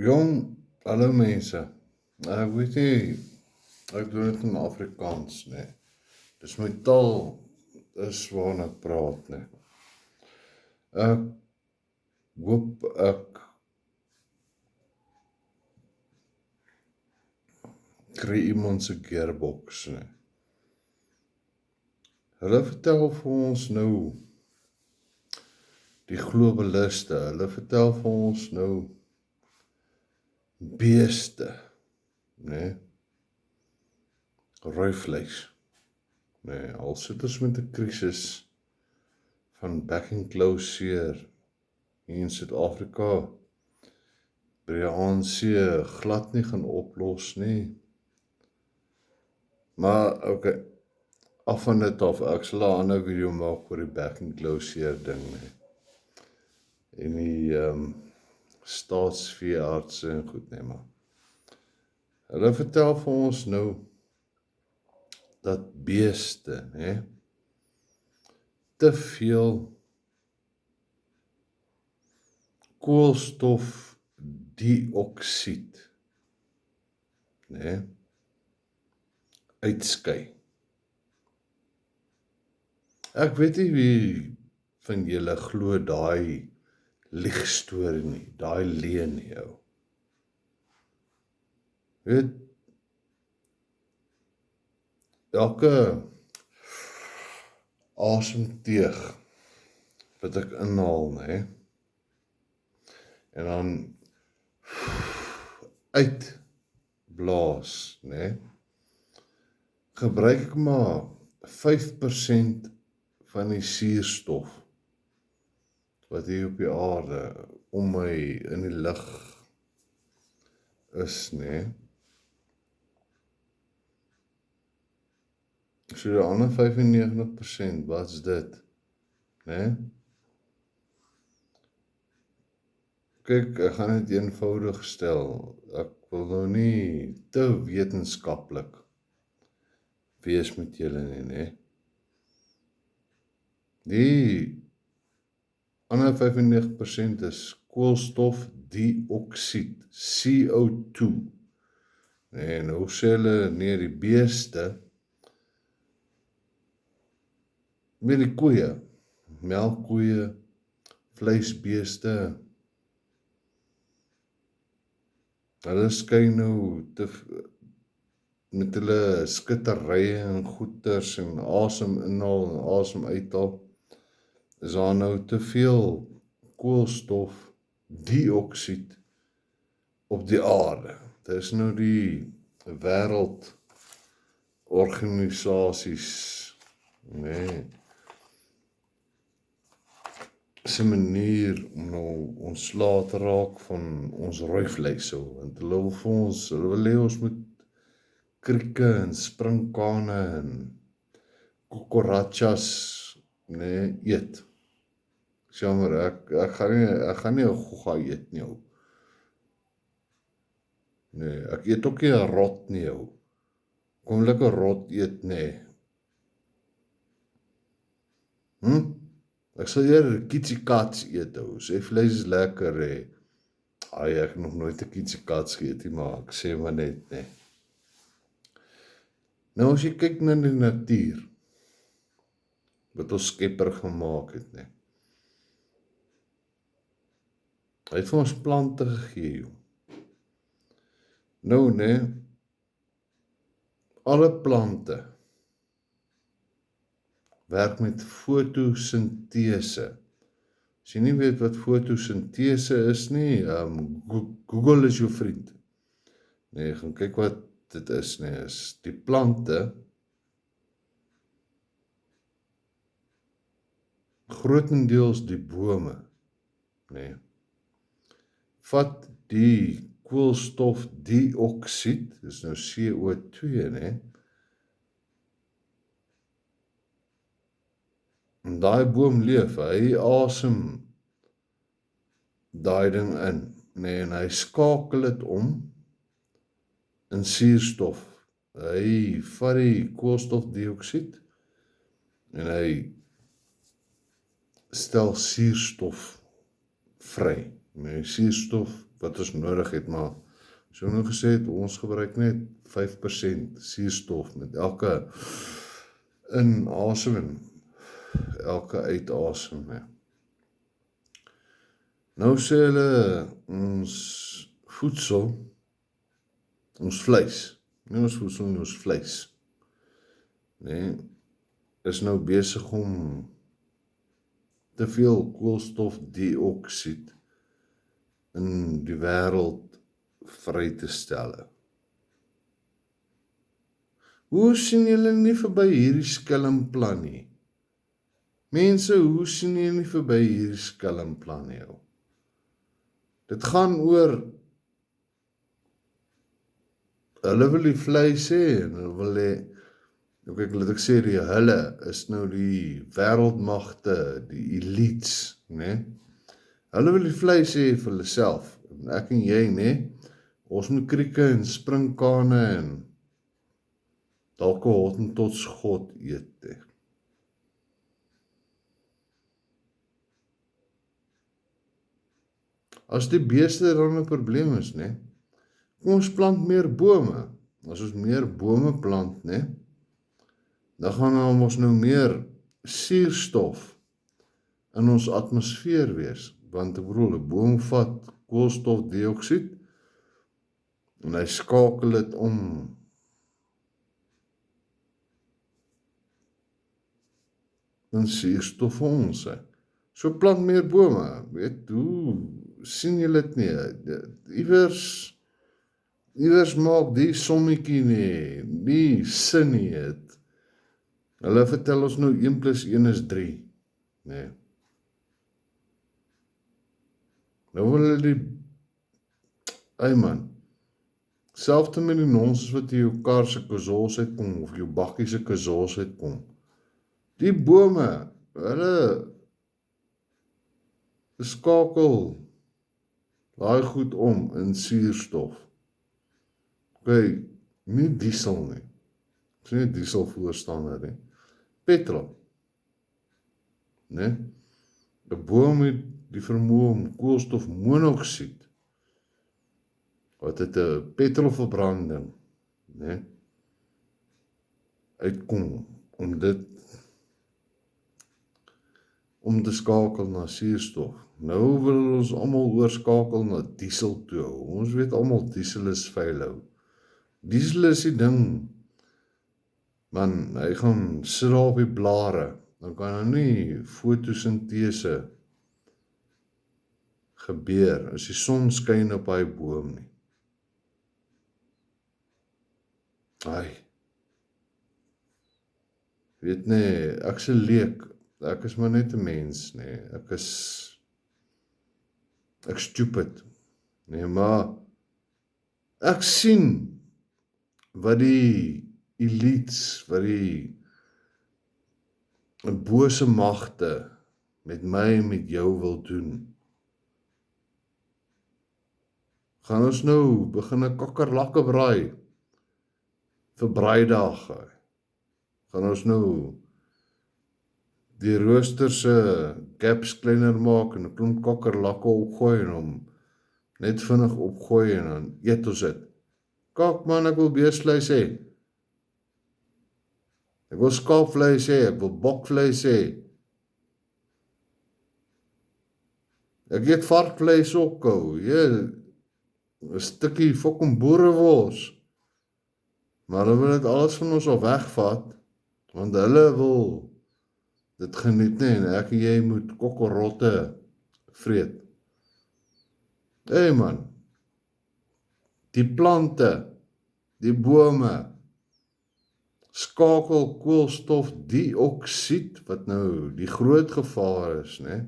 Jong, hallo mense. Ek weet nie, ek doen dit in Afrikaans, nee. Dis my taal, is waarna ek praat, nee. Ek hoop ek kry iemand se gearbox, nee. Hulle vertel vir ons nou, die globaliste, hulle vertel vir ons nou, beeste, nee. Rooi vleis. Nee, al sit ons met 'n krisis van back and closure hier in Suid-Afrika, by die ANC glad nie gaan oplos nie. Maar, okay, af van dit af, ek sal 'n ander video maak oor die back and closure ding, nee. En die staatsveeartse en goed, nee, maar. Hulle vertel vir ons nou, dat beeste, nee, te veel koolstofdioksied, nee, uitskei. Ek weet nie wie van julle glo daai liegstorie nie, daai leuen nie, ou. Weet, elke asemteug wat ek inhaal, nee, en dan uitblaas, nee, gebruik ek maar 5% van die suurstof wat hier op die aarde om my in die lug is, nee. So die ander 95%, wat is dit? Nee? Kyk, ek gaan dit eenvoudig stel. Ek wil nou nie te wetenskaplik wees met julle nie, nee. Die ander 95% is koolstofdioksied, CO2. Nee, nou sê hulle, nee, die beeste, met die koeie, melkkoeie, vleisbeeste, hulle skei nou met hulle skitterye en goeters en asem inhaal en asem uithaal, is daar nou te veel koolstofdioksied op die aarde. Dit is nou die wêreldorganisasies, nee, se manier om nou ontslae te raak van ons rooi vleis, so, want hulle wil vir ons, hulle wil hê ons moet krieke en sprinkane en cucarachas, nee, eet. Jammer, ek gaan nie 'n gogga eet nie, ou. Nee, ek eet ook nie 'n rot nie, ou. Kom lekker rot eet, nee. Ek sal eerder kietsiekats eet, ou. Sy vleis is lekker, hè. Ai, ek het nog nooit 'n kietsiekats geëet nie, maar ek sê maar net, nee. Nou as jy kyk na die natuur, wat ons Skepper gemaak het, nee. Hy het vir ons plante gegee, joh. Nou, nee, alle plante werk met fotosintese. As jy nie weet wat fotosintese is nie, Google is jou vriend. Nee, gaan kyk wat dit is, nee, is die plante, grotendeels die bome, nee, vat die koolstofdioksied, dis nou CO2, nee, en daai boom leef, hy asem daai ding in, nee, en hy skakel dit om in suurstof. Hy vat die koolstofdioksied en hy stel suurstof vry. Met suurstof wat ons nodig het, maar so nou gesê het, ons gebruik net 5% suurstof met elke inaseming, elke uitasem. Nou sê hulle, ons voedsel, ons vleis, nie ons voedsel nie, ons vleis, nee, is nou besig om te veel koolstofdioksied in die wêreld vry te stel. Hoe sien julle nie verby hierdie skelmplan nie? Mense, hoe sien julle nie verby hierdie skelmplan nie? Dit gaan oor, hulle wil die vleis hê, en hulle wil hê, kyk, laat ek sê, hulle is nou die wêreldmagte, die elites, né? Hulle wil die vleis hê vir hulle self, en ek en jy, né? Ons moet krieke en springkane en dalk 'n hottentotsgod eet. As die beeste dan 'n probleem is, né? Kom ons plant meer bome. As ons meer bome plant, né? Dan gaan ons nou meer suurstof in ons atmosfeer wees, want ek bedoel, 'n boom vat koolstofdioksied en hy skakel dit om in suurstof vir ons. So plant meer bome, weet hoe sien julle dit nie? Iewers maak die sommetjie nie sin nie. Hulle vertel ons nou 1 + 1 is 3, nee. Nou wil hulle man, selfs met die nonsens wat in jou kar se kazools uitkom, of jou bakkie se kazools uitkom. Die bome, hulle skakel daai goed om in suurstof. Okay, nie diesel nie. Ek is nie diesel voorstander nie. Petrol, né? 'n boom het die vermoë om koolstofmonoksied, wat het 'n petrolverbranding, né, uitkom, om te skakel na suurstof. Nou wil ons almal oorskakel na diesel toe. Ons weet almal diesel is vuil. Diesel is die ding, man, hy gaan sit op die blare, dan kan hy nie fotosintese gebeur as die son skyn op hy boom nie. Weet nie, ek is 'n leek, ek is maar net 'n mens, nee, ek stupid, nee, maar ek sien wat die elites, wat die bose magte met my en met jou wil doen. Gaan ons nou begin 'n kakkerlakke braai vir braaidag? Gaan ons nou die rooster se gaps kleiner maak en 'n klomp kakkerlakke opgooi en hom net vinnig opgooi en dan eet ons dit? Kak man, ek wil beesvleis hê. Ek wil skaapvleis hê, ek wil bokvleis hê. Ek eet varkvleis ook, 'n stukkie fucking boerewors. Maar hulle wil dit alles van ons al wegvat, want hulle wil dit geniet nie, en ek en jy moet kokkerrotte vreet. Man, die plante, die bome, skakel koolstofdioksied, wat nou die groot gevaar is, né?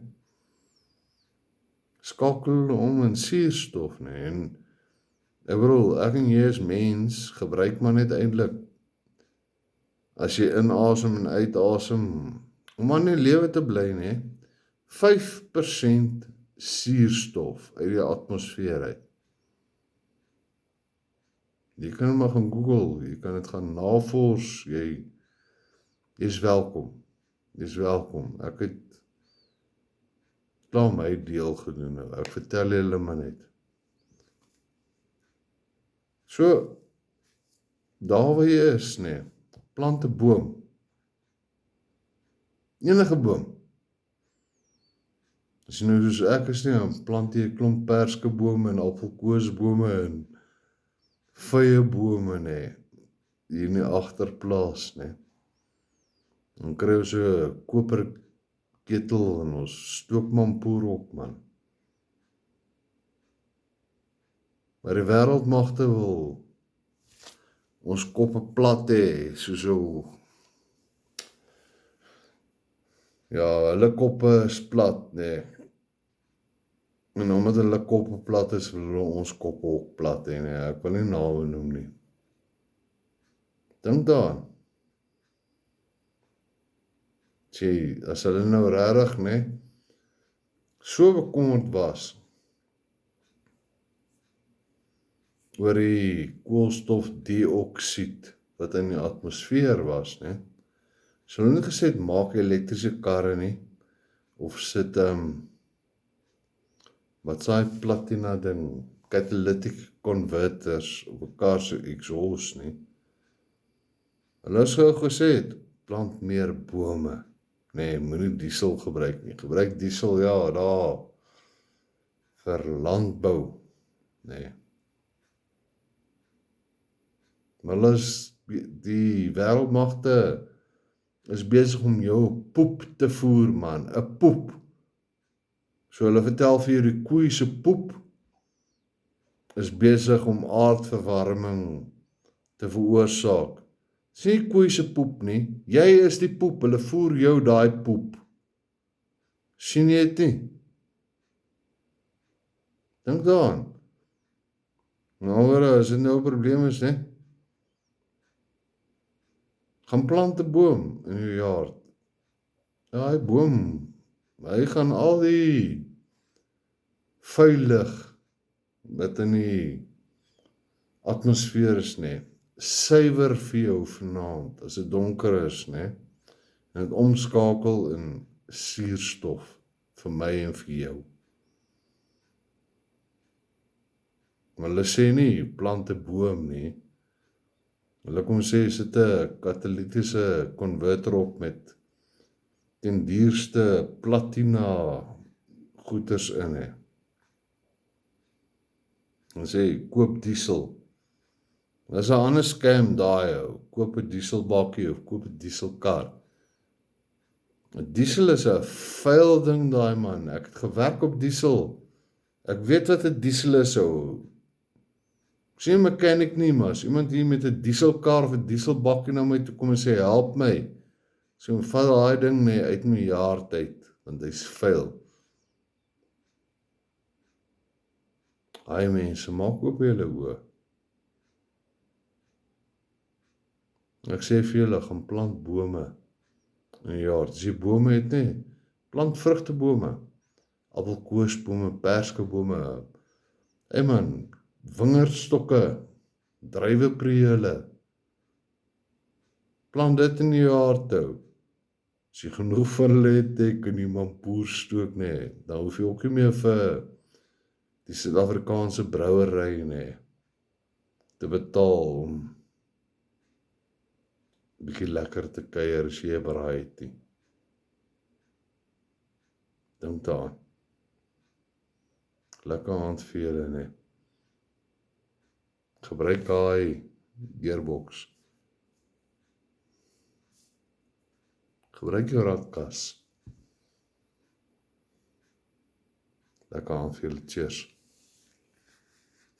Skakel om in suurstof, né? En ek bedoel, ek en jy is mens, gebruik maar net eintlik, as jy inasem en uitasem, om aan die lewe te bly, né? 5% suurstof uit die atmosfeer uit. Jy kan maar gaan Google, jy kan dit gaan navors, jy is welkom. Ek het klaar my deel gedoen, ek vertel julle maar net. So, daar waar jy is, nee, plant 'n boom. Enige boom. As jy nou soos ek is nie, dan plant jy 'n klomp perskebome en appelkoesbome en vyebome, nee, hier in die agterplaas, nee. Dan kry ons so 'n koperketel en ons stook mampoer op, man. Maar die wêreldmagte wil ons koppe plat hê, so, ja, hulle koppe is plat, nee. En omdat hulle koppe plat is, wil hulle ons koppe ook plat hê, nee. Ek wil nie name noem nie. Dink daaraan. Sê, as hulle nou regtig, nee, so bekommerd was oor die koolstofdioksied wat in die atmosfeer was, nee, so hulle nie gesê het, maak elektriese karre nie, of sit, wat saai platina ding, catalytic converters op 'n kar se exhaust nie. Hulle is gou gesê het, plant meer bome. Nee, moenie diesel gebruik nie. Gebruik diesel, ja, daar, vir landbou. Nee. Maar hulle is, die wêreldmagte is besig om jou poep te voer, man. 'n Poep. So hulle vertel vir jou die koei se poep is besig om aardverwarming te veroorsaak. Dis nie koei se poep nie, jy is die poep, hulle voer jou daai poep. Sien jy dit nie? Dink daaraan. Nou, as dit nou 'n probleem is, nee, gaan plant 'n boom in jou yard. Daai boom, hy gaan al die vuilig wat in die atmosfeer is, nee, suiwer vir jou vanaand, as dit donker is, nee, en dit omskakel in suurstof vir my en vir jou. Maar hulle sê nie, plant 'n boom nie. Hulle kom sê, sit 'n katalytiese konverter op met ten duurste platina goeders in, hè. En sê, koop diesel. Dis 'n ander scam daai, ou. Koop 'n dieselbakkie of koop 'n dieselkar. Diesel is 'n vuil ding daai, man. Ek het gewerk op diesel. Ek weet wat 'n diesel is, ou. Ek sien 'n mechanic nie, maar as iemand hier met 'n dieselkar of 'n dieselbakkie na my toe kom en sê, help my. So vat daai ding mee uit my jaar uit, want hy's vuil. Haai mense, maak oop julle oë. Ek sê vir julle, gaan plant bome in die jaar. As jy bome het nie, plant vrugtebome, appelkoesbome, perskebome, hey man, wingerdstokke, druiweprele, plant dit in die jaar toe. As jy genoeg van hulle het, kan jy mampoer stook, nee, dan hoef jy ook nie meer vir die Suid-Afrikaanse brouwery, nee, te betaal om 'n bietjie lekker te kuier as jy 'n braai het nie. Dink daaraan. Lekker aand vir julle, nee. Gebruik daai gearbox. Gebruik jou radkas. Lekker aand vir julle, cheers.